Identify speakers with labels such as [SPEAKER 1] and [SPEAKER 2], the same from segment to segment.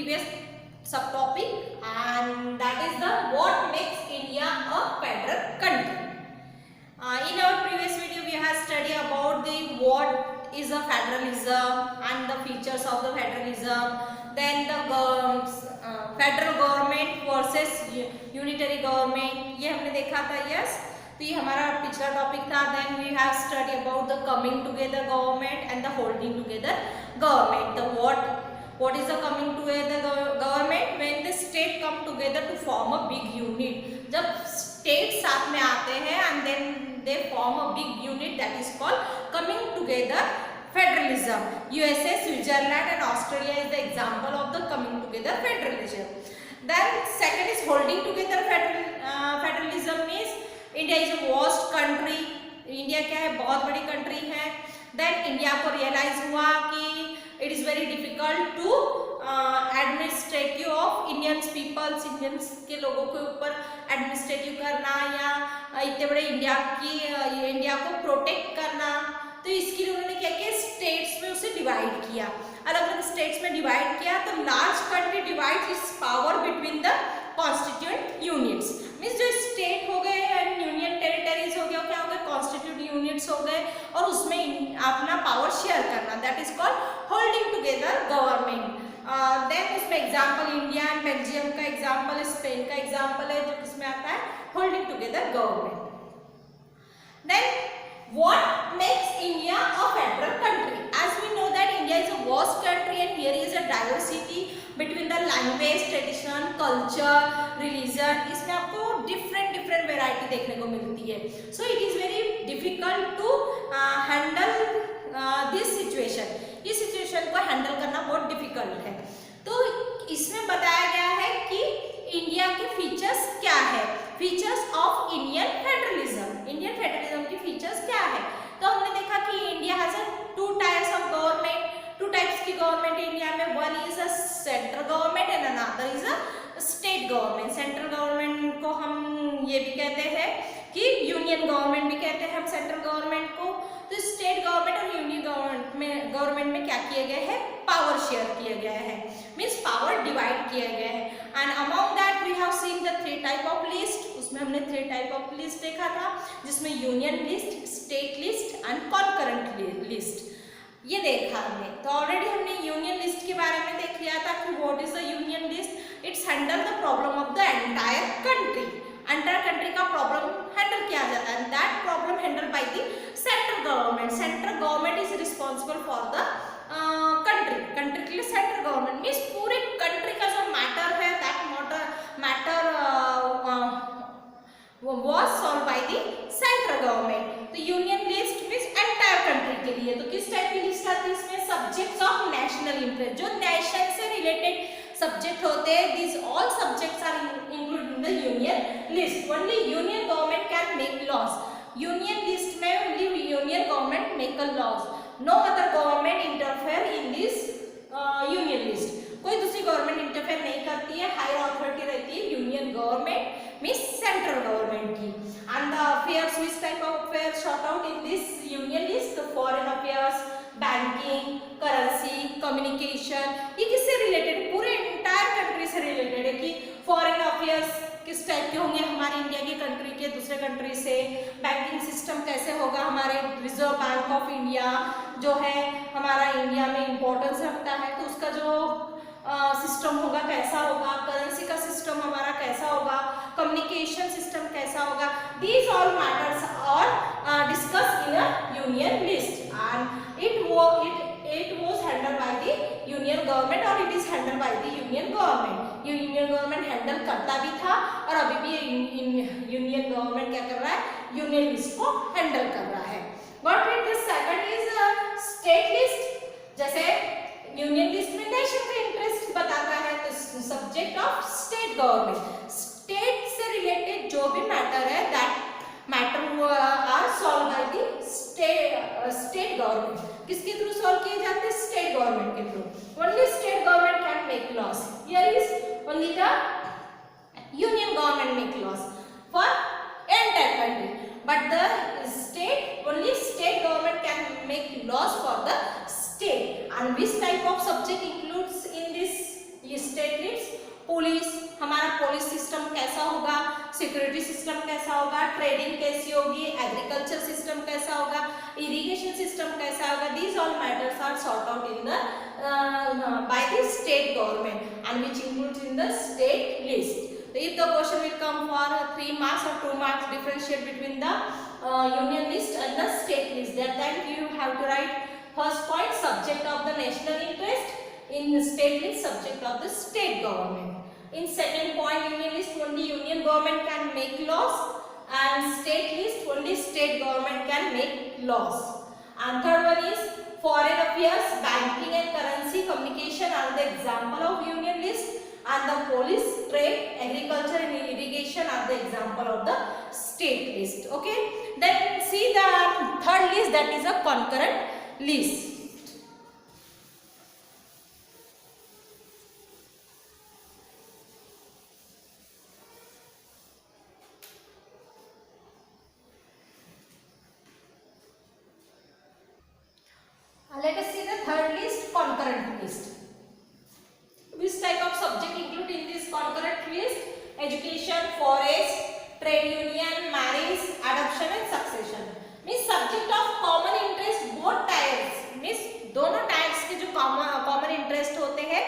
[SPEAKER 1] previous subtopic, and that is the what makes India a federal country. In our previous video we have studied about the what is a federalism and the features of the federalism, then the federal government versus unitary government, ये हमने देखा था. Yes, तो ये हमारा पिछला topic था. Then we have study about the coming together government and the holding together government. The what is the coming together government? When the state come together to form a big unit. जब state साथ में आते हैं and then they form a big unit, that is called coming together federalism. USA, Switzerland and Australia is the example of the coming together federalism. Then second is holding together federalism means India is a vast country. India क्या है, बहुत बड़ी country है. Then India को realize हुआ कि it is very difficult to administrative of Indians peoples, Indians के लोगों के ऊपर administrative करना या इतने बड़े इंडिया को प्रोटेक्ट करना. तो इसके लिए उन्होंने क्या किया, स्टेट्स में उसे डिवाइड किया, अलग अलग स्टेट्स में डिवाइड किया. तो large country divide it's power between the constituent units. Means जो स्टेट हो गए एंड यूनियन टेरिटरीज हो गया, क्या हो गए, कॉन्स्टिट्यूट यूनिट्स हो गए, और उसमें अपना पावर शेयर करना, that is called holding together government. Then उसमें एग्जाम्पल इंडिया एंड बेल्जियम का एग्जाम्पल, स्पेन का एग्जाम्पल है जो किसमें आता है, holding together government. Then what makes India a federal country? As we know that India is a vast country and here is a diversity between the language, tradition, culture, religion. इसमें आपको different variety देखने को मिलती है. So it is very difficult to handle this situation. इस situation को handle करना बहुत difficult है. तो इसमें बताया गया है कि इंडिया के फीचर्स क्या है, features of Indian federalism. Indian federalism की फीचर्स क्या है? तो हमने देखा कि India has two types of government, two types की गवर्नमेंट इंडिया में. One is a central government and another is a state government. Central government को हम ये भी कहते हैं कि यूनियन गवर्नमेंट भी कहते हैं हम सेंट्रल गवर्नमेंट को. तो स्टेट गवर्नमेंट और यूनियन गवर्नमेंट में क्या किए गए हैं, पावर शेयर किए गए हैं, मीन्स पावर डिवाइड किए गए हैं. And among that we have seen the three type of list. उसमें हमने थ्री टाइप ऑफ लिस्ट देखा था, जिसमें union list, state list and concurrent list ये देखा हमने. तो ऑलरेडी हमने यूनियन लिस्ट के बारे में देख लिया था कि what is the union list. It's handle the problem of the entire country. Entire country का प्रॉब्लम हैंडल किया जाता है. That problem handle by the central government. Central government is responsible for the country के लिए central government means पूरे country का जो matter है, that matter was solved by the central government. तो union list means entire country के लिए. तो किस टाइप की लिस्ट आती है इसमें, सब्जेक्ट्स ऑफ नेशनल इंटरेस्ट, जो नेशन से रिलेटेड सब्जेक्ट होते हैं. These all subjects are included in the union list. Only union government can make laws. Union list में only union government make a laws. No other government interfere in this union list. कोई दूसरी government interfere नहीं करती है. Higher authority रहती है union government means central government की. And the affairs, which type of affair sort out in this union list, foreign affairs, banking, currency, communication, ये किससे रिलेटेड, पूरे इंटायर कंट्री से रिलेटेड है. कि फॉरेन अफेयर्स किस टाइप के होंगे हमारे इंडिया की कंट्री के दूसरे कंट्री से. बैंकिंग सिस्टम कैसे होगा, हमारे रिजर्व बैंक ऑफ इंडिया जो है हमारा इंडिया में इम्पोर्टेंस रखता है, तो उसका जो सिस्टम होगा कैसा होगा. करेंसी का सिस्टम हमारा कैसा होगा, कम्युनिकेशन सिस्टम कैसा होगा. These all matters are discuss in a union list and it was handled by the union government और it is handled by the union government. ये यूनियन गवर्नमेंट हैंडल करता भी था और अभी भी यूनियन गवर्नमेंट क्या कर रहा है, यूनियन लिस्ट को हैंडल कर रहा है. But with the second is state list. जैसे यूनियन लिस्ट में नेशन का इंटरेस्ट बताता है, तो subject of state government, state से रिलेटेड जो भी मैटर है that matter are solve by the state government. किसके थ्रू सॉल्व किए जाते हैं, स्टेट गवर्नमेंट के through. Only state government can make laws. Here is only the union government make laws for entire country, but the state only state government can make laws for the state. And which type of subject includes in this state list police, हमारा police system कैसा होगा, security system कैसा होगा, trading कैसी होगी, agriculture system कैसा होगा, irrigation system कैसा होगा. These all matters are sought out in the by the state government and which includes in the state list. So if the question will come for 3 marks or 2 marks, differentiate between the union list and the state list. Then you have to write first point subject of the national interest, in the state list subject of the state government. In second point union list only union government can make laws, and state list only state government can make laws. And third one is foreign affairs, banking and currency, communication are the example of union list, and the police, trade, agriculture and irrigation are the example of the state list. Okay, then see the third list, that is a concurrent list. Let us see the third list, concurrent list. Which type of subject included in this concurrent list? Education, forest, trade union, marriage, adoption and succession. Means subject of common interest both types. Means दोनों types के जो common interest होते हैं,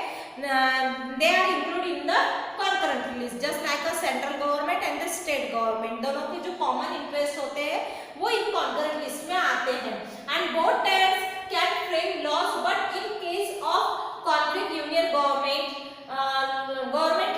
[SPEAKER 1] they are included in the concurrent list. Just like a central government and the state government, दोनों के जो common interest होते हैं वो इन concurrent list में आते हैं. And both types can frame laws, but in case of conflict union government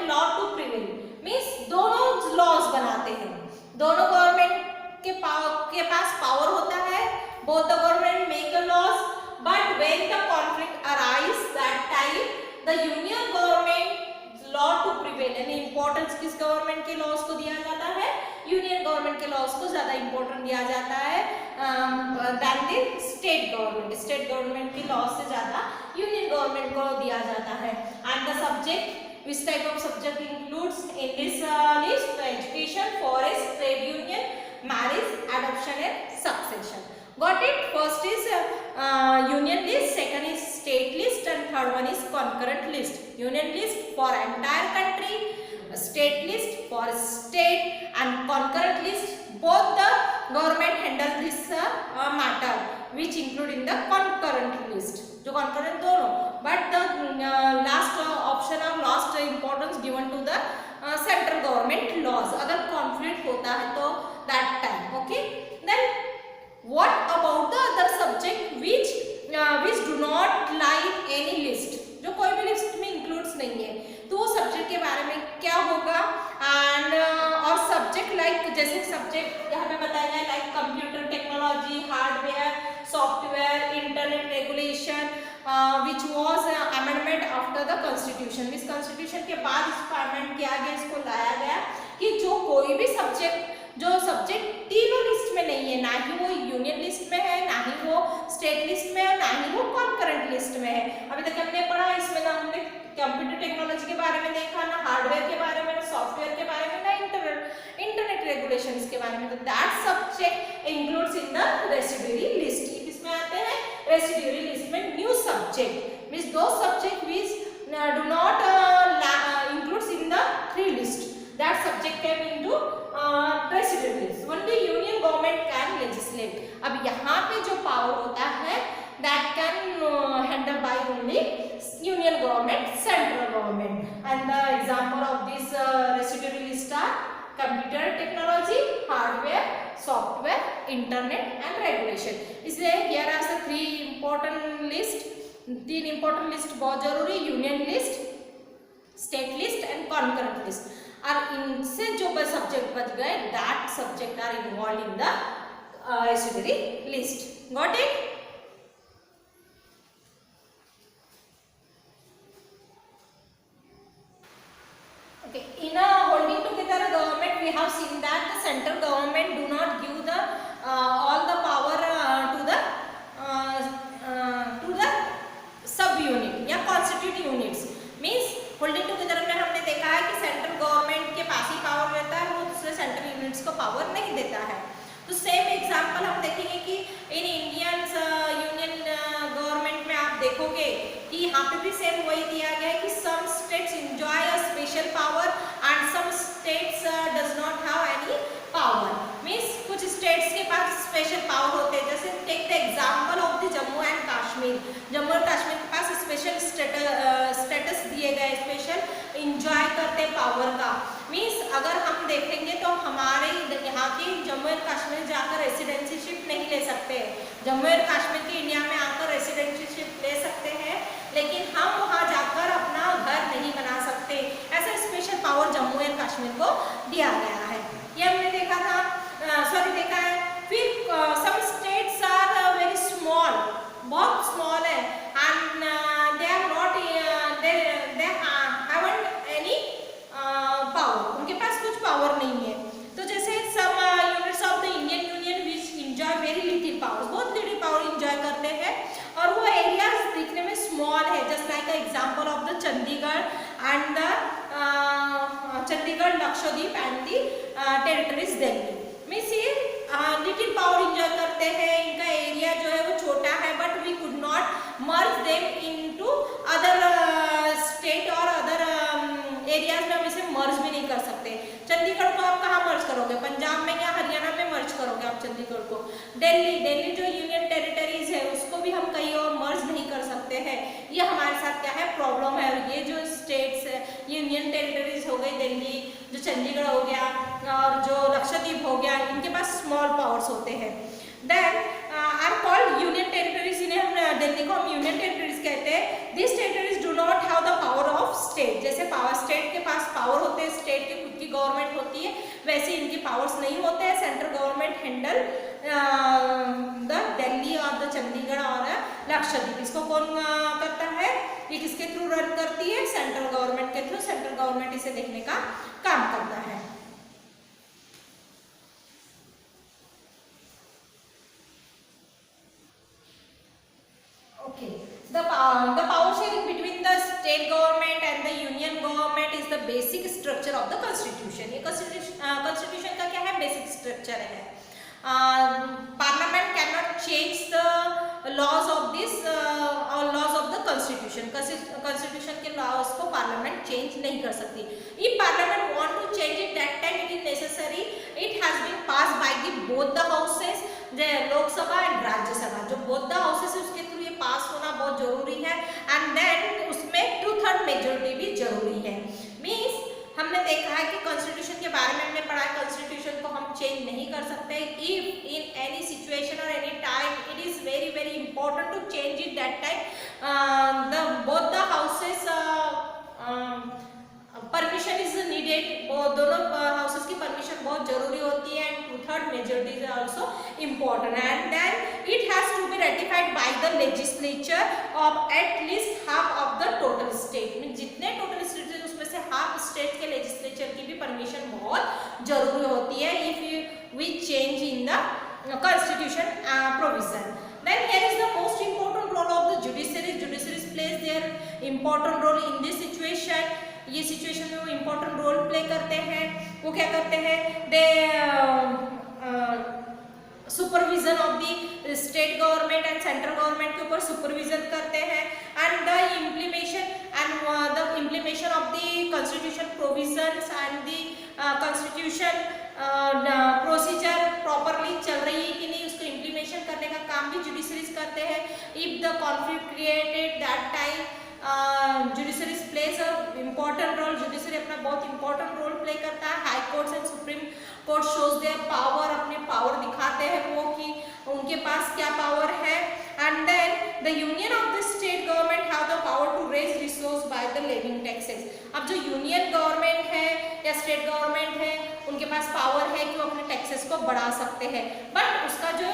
[SPEAKER 1] law to prevail. Means दोनों laws बनाते हैं, दोनों government के पास power होता है, both the government make a laws, but when the conflict arise that time the union government law to prevail. यानी importance किस government के laws को दिया जाता है, union government के laws को ज्यादा important दिया जाता है than the state government. State government के laws से ज्यादा union government को दिया जाता है. And the subject, which type of subject includes in this list? Education, forest, trade union, marriage, adoption and succession. Got it? First is union list, second is state list, and third one is concurrent list. Union list for entire country, state list for state, and concurrent list both the government handle this matter, which include in the concurrent list. जो concurrent दोनों, but the last option or last importance given to the central government laws. अगर conflict होता है तो that time. Okay, then what about the other subject which do not lie in any list, जो कोई भी list में includes नहीं है, तो वो सब्जेक्ट के बारे में क्या होगा. एंड और सब्जेक्ट लाइक, जैसे सब्जेक्ट यहाँ पे बताया गया like computer technology, hardware, software, internet regulation, which was amendment after the constitution. इस कॉन्स्टिट्यूशन के बाद इसको अमेंड किया गया, इसको लाया गया कि जो कोई भी सब्जेक्ट तीनों लिस्ट में नहीं है, ना ही वो यूनियन लिस्ट में है, ना ही वो स्टेट लिस्ट में है, ना ही वो कॉन्करेंट लिस्ट में है. अभी तक हमने पढ़ा इसमें ना हमने कंप्यूटर टेक्नोलॉजी के बारे में देखा, ना हार्डवेयर के बारे में, ना सॉफ्टवेयर के बारे में, ना इंटरनेट रेगुलेशंस के बारे में. तो that subject includes in the residuary list. किसमें आते हैं? रेसिड्यूरी लिस्ट में. न्यू सब्जेक्ट मींस दो subject which do not includes in the three list, that subject came into residual list. Only union government can legislate. अब यहाँ पे जो power होता है that can handle by only union government, central government. And the example of this residual list are computer technology, hardware, software, internet and regulation. इसलिए here are the three important list. तीन important list बहुत जरूरी, union list, state list and concurrent list. और इनसे जो subject बच गए that subject are involve in the residuary list. Got it? Okay, in holding together government we have seen that the central government do not give the all the power to the sub unit या constitute units. Means holding together में हमने देखा है कि central government के पास ही power रहता है, वो दूसरे सेंट्रल यूनिट्स को पावर नहीं देता है. तो सेम एग्जांपल हम देखेंगे कि इन इंडियन यूनियन गवर्नमेंट में आप देखोगे कि यहाँ पे भी सेम वही दिया गया है कि some states enjoy a special power and some states does not have any power. Means कुछ स्टेट्स के पास स्पेशल पावर होते हैं, जैसे take the example of the Jammu and Kashmir. Jammu और कश्मीर के पास स्पेशल स्टेटस दिए गए, स्पेशल इंजॉय करते पावर का। मीन्स अगर हम देखेंगे तो हमारे यहाँ के जम्मू एंड कश्मीर जाकर रेसिडेंसीशिप नहीं ले सकते। जम्मू एंड कश्मीर के इंडिया में आकर रेसिडेंसीशिप ले सकते हैं, लेकिन हम वहाँ जाकर अपना घर नहीं बना सकते। ऐसा special power Jammu and Kashmir को दिया गया है। ये हमने देखा था, देखा है। फिर some states are very small, बहुत स्मॉल है, and they are not they haven't any power, उनके पास कुछ पावर नहीं है। तो जैसे some units of the Indian union which enjoy very little power, बहुत लिटिल पावर एंजॉय करते हैं, और वो एरियाज दिखने में स्मॉल है, just like example of the Chandigarh and the Chandigarh, Lakshadweep and the territories Delhi. Means ये लिटिल पावर एंजॉय करते हैं, इनका एरिया जो है वो छोटा है, but we could not merge them into other state और अदर एरियाज में हम इसे मर्ज भी नहीं कर सकते। चंडीगढ़ को आप कहाँ मर्ज करोगे, पंजाब में या हरियाणा में मर्ज करोगे आप चंडीगढ़ को। दिल्ली जो यूनियन टेरिटरीज है उसको भी हम कहीं और मर्ज नहीं कर सकते हैं। ये हमारे साथ क्या है, प्रॉब्लम है। और ये जो स्टेट्स है, यूनियन टेरिटरीज हो गई दिल्ली, जो चंडीगढ़ हो गया और जो लक्षद्वीप हो गया, इनके पास स्मॉल पावर्स होते हैं। Then are called union territories, इन्हें हम दिल्ली को हम यूनियन टेरिटरीज कहते हैं। This territories do not have the power of state. जैसे पावर स्टेट के पास पावर होते हैं, स्टेट की खुद की गवर्नमेंट होती है, वैसे इनके पावर्स नहीं होते हैं। Central government handle the Delhi और द चंडीगढ़ और लक्षद्वीप। इसको कौन करता है, ये किसके थ्रू रन करती है, सेंट्रल गवर्नमेंट के थ्रू। सेंट्रल गवर्नमेंट इसे देखने का काम करता है। The power sharing between the state government and the union government is the basic structure of the constitution. ये constitution का क्या है, basic structure है। Parliament cannot change the laws of this or laws of the constitution. Constitution के laws को parliament change नहीं कर सकती। If parliament want to change it, that time it is necessary. It has been passed by the both the houses, Lok Sabha and Rajya Sabha. जो both the houses है उसके through ये पास होना बहुत जरूरी है, एंड देन उसमें 2/3 मेजोरिटी भी जरूरी है। मीन्स हमने देखा है कि कॉन्स्टिट्यूशन के बारे में हमने पढ़ा है, कॉन्स्टिट्यूशन को हम चेंज नहीं कर सकते। इफ इन एनी सिचुएशन और any time it is very very important to change it, that time the both the houses permission is needed. दोनों हाउसेस की परमिशन बहुत जरूरी होती है, and 2/3 majority is also important, and then it has to be ratified by the legislature of at least half of the total state. जितने total state है उसमें से हाफ स्टेट के लेजिस्लेचर की भी परमिशन बहुत जरूरी होती है if we change in the constitution provision. Then here is the most important role of the judiciary. Judiciaries plays their important role in this situation. ये सिचुएशन में वो इम्पोर्टेंट रोल प्ले करते हैं। वो क्या करते हैं, they supervision of the state government and central government के ऊपर सुपरविजन करते हैं, and the implementation of the constitution provisions and the constitution procedure properly चल रही है कि नहीं, उसको इम्प्लीमेशन करने का काम भी जुडिशरीज करते हैं। If the conflict created that time judiciaries place a important role. Judiciary अपना बहुत इंपॉर्टेंट रोल प्ले करता है। High courts and supreme court shows their power, अपने पावर दिखाते हैं वो कि उनके पास क्या पावर है। And then the union of the state government have the power to raise resource by the levying taxes. अब जो यूनियन गवर्नमेंट है या स्टेट गवर्नमेंट है, उनके पास पावर है कि वो अपने टैक्सेस को बढ़ा सकते हैं, बट उसका जो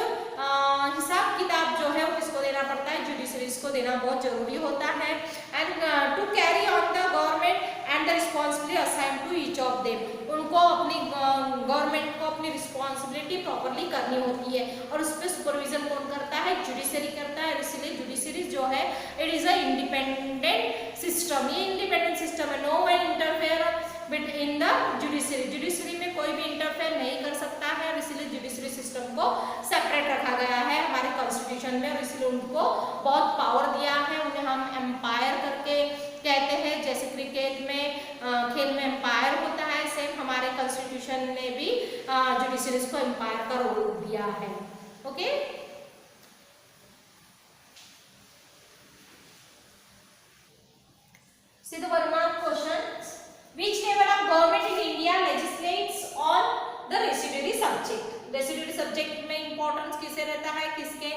[SPEAKER 1] हिसाब किताब जो है वो किसको देना पड़ता है, जुडिशरीज को देना बहुत जरूरी होता है। And to carry on the government and the responsibility assign to each of them, उनको अपनी गवर्नमेंट को अपनी रिस्पॉन्सिबिलिटी प्रॉपरली करनी होती है, और उस पर सुपरविजन कौन करता है, जुडिशरी करता है। इसलिए जुडिशरी जो है it is a independent system. ये इंडिपेंडेंट सिस्टम है, no one interfere in the judiciary. Judiciary में कोई भी इंटरफेयर नहीं कर सकता है, और इसीलिए जुडिशरी सिस्टम को सेपरेट रखा गया है हमारे कॉन्स्टिट्यूशन में, और इसलिए उनको बहुत पावर दिया है। उन्हें हम एम्पायर करके कहते हैं, जैसे क्रिकेट में खेल में एम्पायर होता है, सेम हमारे कॉन्स्टिट्यूशन ने भी जुडिशरी को एम्पायर का रोल दिया है। Okay, see the 1 mark questions. Which level of government in India legislates on the residuary subject? Residuary subject में इंपॉर्टेंस किसे रहता है, किसके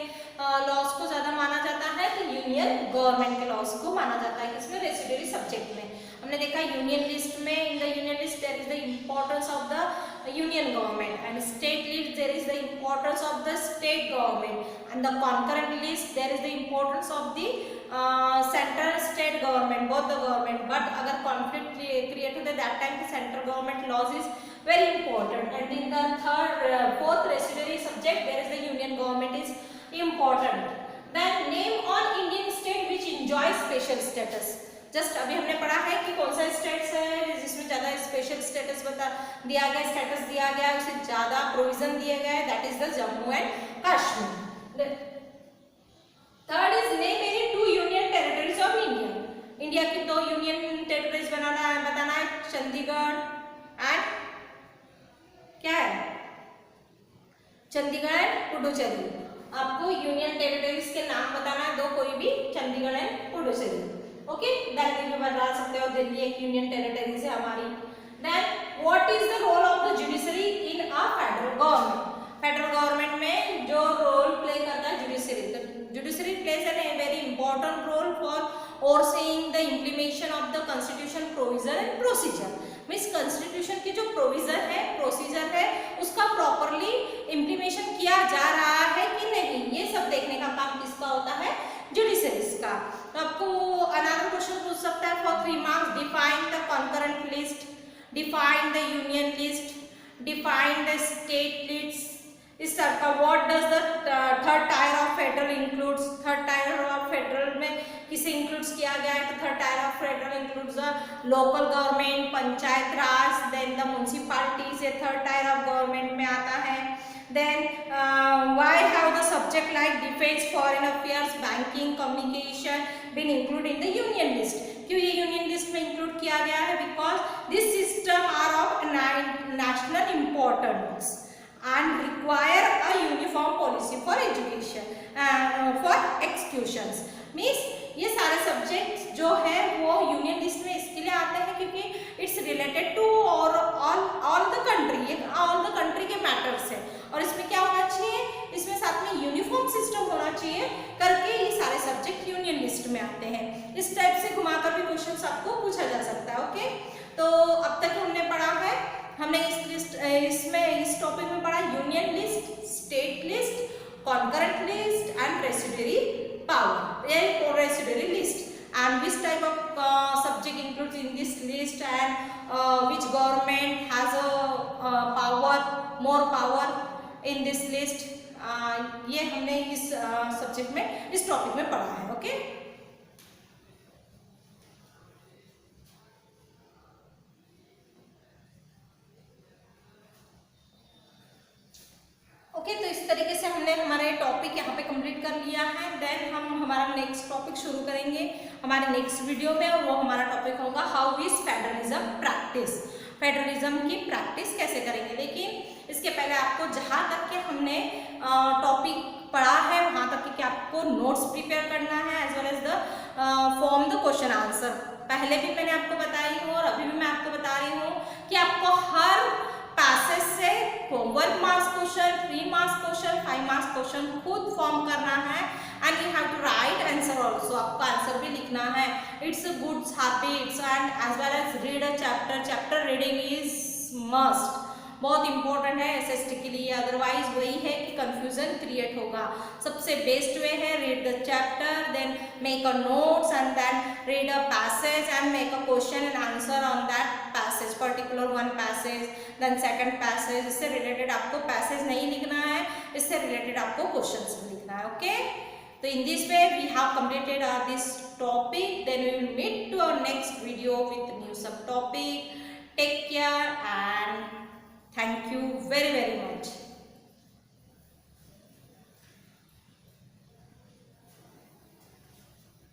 [SPEAKER 1] लॉज को ज्यादा माना जाता है, तो यूनियन गवर्नमेंट के लॉज को माना जाता है। किसमें, रेसिड्यूरी सब्जेक्ट में। हमने देखा यूनियन लिस्ट में, in the union list there is the importance of the union government, and state list there is the importance of the state government, and the concurrent list there is the importance of the central state government, both the government. But अगर conflict create होता है that time the central government laws is very important, and in the fourth residuary subject there is the union government is important. Then name on Indian state which enjoy special status. Just अभी हमने पढ़ा है कि कौन सा states है जिसमें ज्यादा स्पेशल स्टेटस दिया गया, स्टेटस दिया गया, उसे ज्यादा प्रोविजन दिया गया है, that is the Jammu and Kashmir. Third is name any 2 union territories of India. India की 2 यूनियन टेरिटरीज बताना है, चंडीगढ़ एंड क्या है, चंडीगढ़ एंड पुडुचेरी। आपको यूनियन टेरिटरीज के नाम बताना है 2, कोई भी, चंडीगढ़ एंड पुडुचेरी। ओके, दिल्ली भी बता सकते हो, दिल्ली एक यूनियन टेरिटरीज है हमारी। Then what is the role of the judiciary in a federal government? Federal government में जो रोल प्ले करता है जुडिशरी, तो judiciary plays an very important role for overseeing the implementation of the constitution provision and procedure. Means constitution की जो provision है, procedure है, उसका प्रॉपरली इम्प्लीमेशन किया जा रहा है कि नहीं, ये सब देखने का काम किसका होता है, जुडिशरीज का। तो आपको अनदर क्वेश्चन पूछ सकता है for 3 marks, define the concurrent list, define the union list, define the state list. इस तरह का what does the third tier of federal includes? Third tier of federal में किसे इंक्लूड्स किया गया है, तो third tier of federal includes the local government, panchayat raj, then the municipalities, ये थर्ड टायर ऑफ गवर्नमेंट में आता है। Then why have the subject like defence, foreign affairs, banking, communication been include in the union list? क्यों ये union list में include किया गया है? Because this system are of national importance and require a uniform policy for education for executions. Means ये सारे subjects जो है वो यूनियन लिस्ट में इसके लिए आते हैं क्योंकि इट्स रिलेटेड टू और ऑल द कंट्री, ये ऑल द कंट्री के मैटर्स है, और इसमें क्या होना चाहिए, इसमें साथ में यूनिफॉर्म सिस्टम होना चाहिए करके ये सारे सब्जेक्ट यूनियन लिस्ट में आते हैं। इस टाइप से घुमाकर भी क्वेश्चन आपको पूछा जा सकता है। ओके, तो अब तक हमने पढ़ा है, हमने इस टॉपिक में पढ़ा union list, state list, concurrent list and residuary power, residuary list, and which type of subject includes in this list, and which government has a more power in this list. ये हमने इस subject में, इस topic में पढ़ा है। Okay, okay, तो इस तरीके से हमने हमारे टॉपिक यहाँ पे कंप्लीट कर लिया है। देन हम हमारा नेक्स्ट टॉपिक शुरू करेंगे हमारे नेक्स्ट वीडियो में, और वो हमारा टॉपिक होगा how is federalism practice, federalism की प्रैक्टिस कैसे करेंगे। लेकिन इसके पहले आपको जहाँ तक के हमने टॉपिक पढ़ा है वहाँ तक कि आपको नोट्स प्रिपेयर करना है, as well as the form the question answer. पहले भी मैंने आपको बताई हूँ और अभी भी मैं आपको बता रही हूँ कि आपको हर पैसेज से 1 marks question, 3 marks question, 5 marks question खुद फॉर्म करना है, and you have to write answer also, आपको आंसर भी लिखना है। It's a good habits, and as well as read a chapter, chapter reading is must, बहुत important है SST के लिए, अदरवाइज वही है कि कंफ्यूजन क्रिएट होगा। सबसे बेस्ट वे है read the chapter, then make a notes and then read a passage and make a question and answer on that passage, particular one passage, then second passage. इससे related आपको passage नहीं लिखना है, इससे related आपको questions लिखना है। Okay, तो in this way we have completed this topic. Then we will meet to our next video with new subtopic. Take care and Thank you very, very much.